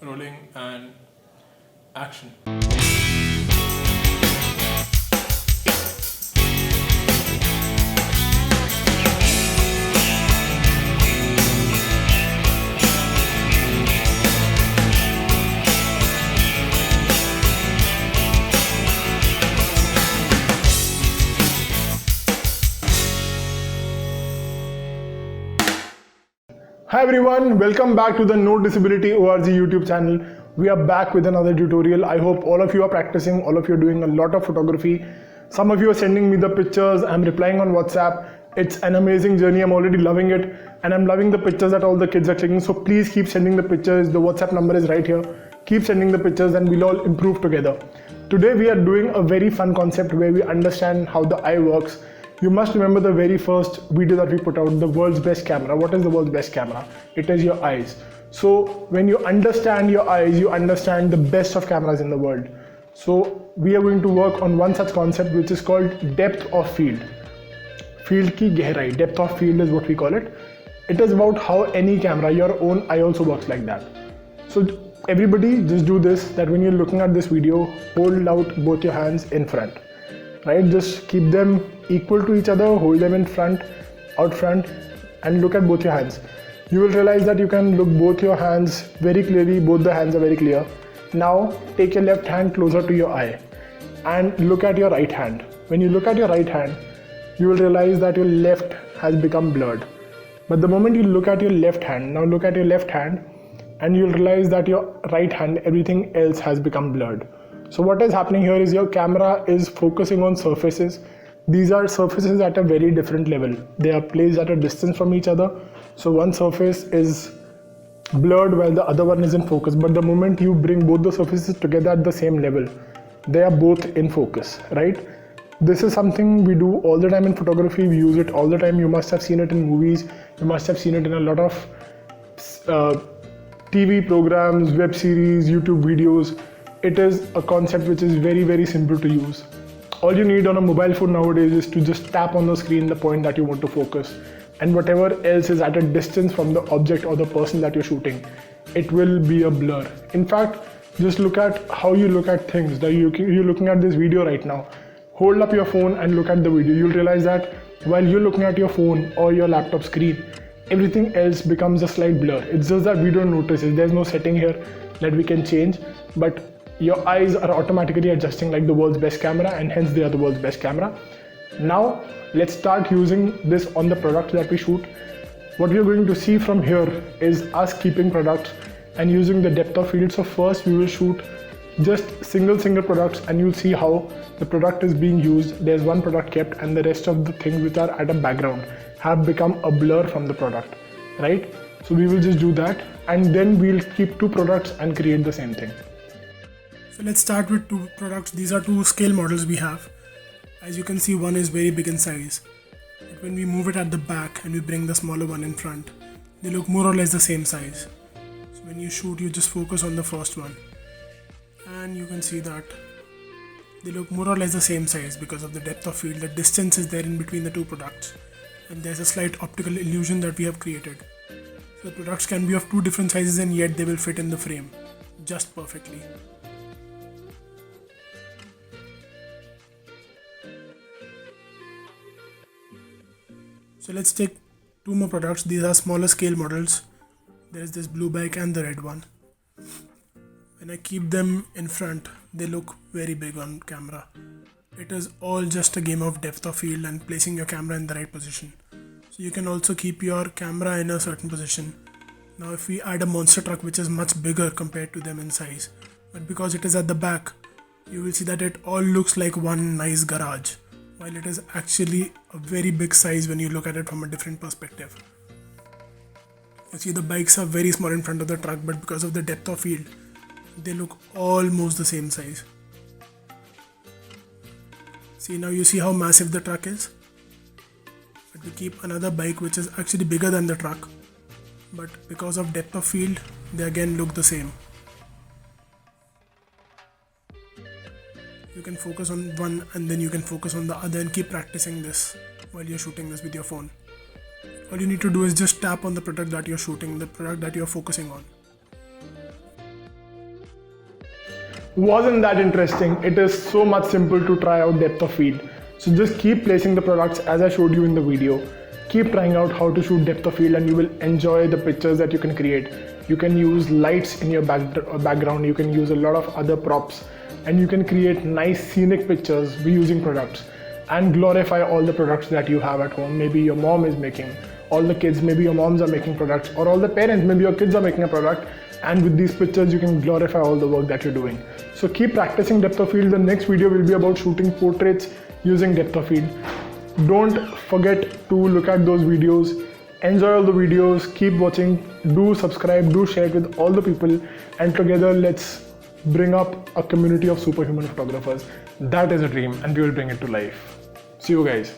rolling, and action. Hi everyone, welcome back to the No Disability ORG YouTube channel. We are back with another tutorial. I hope all of you are practicing, all of you are doing a lot of photography. Some of you are sending me the pictures, I'm replying on WhatsApp. It's an amazing journey, I'm already loving it. And I'm loving the pictures that all the kids are clicking. So please keep sending the pictures. The WhatsApp number is right here. Keep sending the pictures and we'll all improve together. Today we are doing a very fun concept where we understand how the eye works. You must remember the very first video that we put out, the world's best camera. What is the world's best camera? It is your eyes. So when you understand your eyes, you understand the best of cameras in the world. So we are going to work on one such concept which is called depth of field. Field ki gehrai, depth of field is what we call it. It is about how any camera, your own eye also works like that. So everybody just do this, that when you're looking at this video, hold out both your hands in front. Right, just keep them equal to each other, hold them in front, out front, and look at both your hands. You will realize that you can look both your hands very clearly, both the hands are very clear. Now take your left hand closer to your eye and look at your right hand. When you look at your right hand, you will realize that your left has become blurred. But the moment you look at your left hand, now look at your left hand, and you'll realize that your right hand, everything else has become blurred. So what is happening here is your camera is focusing on surfaces. These are surfaces at a very different level. They are placed at a distance from each other. So one surface is blurred while the other one is in focus. But the moment you bring both the surfaces together at the same level, they are both in focus, right? This is something we do all the time in photography. We use it all the time. You must have seen it in movies. You must have seen it in a lot of TV programs, web series, YouTube videos. It is a concept which is very, very simple to use. All you need on a mobile phone nowadays is to just tap on the screen the point that you want to focus, and whatever else is at a distance from the object or the person that you're shooting, it will be a blur. In fact, just look at how you look at things. That you're looking at this video right now. Hold up your phone and look at the video. You'll realize that while you're looking at your phone or your laptop screen, everything else becomes a slight blur. It's just that we don't notice it. There's no setting here that we can change, but your eyes are automatically adjusting like the world's best camera, and hence they are the world's best camera. Now let's start using this on the products that we shoot. What we are going to see from here is us keeping products and using the depth of field. So first we will shoot just single products and you'll see how the product is being used. There's one product kept and the rest of the things which are at a background have become a blur from the product, right? So we will just do that and then we'll keep two products and create the same thing. So let's start with two products. These are two scale models we have. As you can see, one is very big in size. But when we move it at the back and we bring the smaller one in front, they look more or less the same size. So when you shoot, you just focus on the first one. And you can see that they look more or less the same size because of the depth of field. The distance is there in between the two products. And there's a slight optical illusion that we have created. So the products can be of two different sizes and yet they will fit in the frame just perfectly. So let's take two more products. These are smaller scale models. There's this blue bike and the red one. When I keep them in front, they look very big on camera. It is all just a game of depth of field and placing your camera in the right position. So you can also keep your camera in a certain position. Now if we add a monster truck which is much bigger compared to them in size, but because it is at the back, you will see that it all looks like one nice garage, while it is actually a very big size when you look at it from a different perspective. You see the bikes are very small in front of the truck, but because of the depth of field, they look almost the same size. See, now you see how massive the truck is? But we keep another bike which is actually bigger than the truck, but because of depth of field, they again look the same. You can focus on one and then you can focus on the other and keep practicing this while you're shooting this with your phone. All you need to do is just tap on the product that you're shooting, the product that you're focusing on. wasn't that interesting. It is so much simple to try out depth of field. So just keep placing the products as I showed you in the video. Keep trying out how to shoot depth of field and you will enjoy the pictures that you can create. You can use lights in your background, you can use a lot of other props, and you can create nice scenic pictures using products and glorify all the products that you have at home. Maybe your mom is making, all the kids, maybe your moms are making products, or all the parents, maybe your kids are making a product, and with these pictures you can glorify all the work that you're doing. So keep practicing depth of field. The next video will be about shooting portraits using depth of field. Don't forget to look at those videos, enjoy all the videos, keep watching, do subscribe, do share it with all the people, and together let's bring up a community of superhuman photographers. That is a dream and we will bring it to life. See you guys.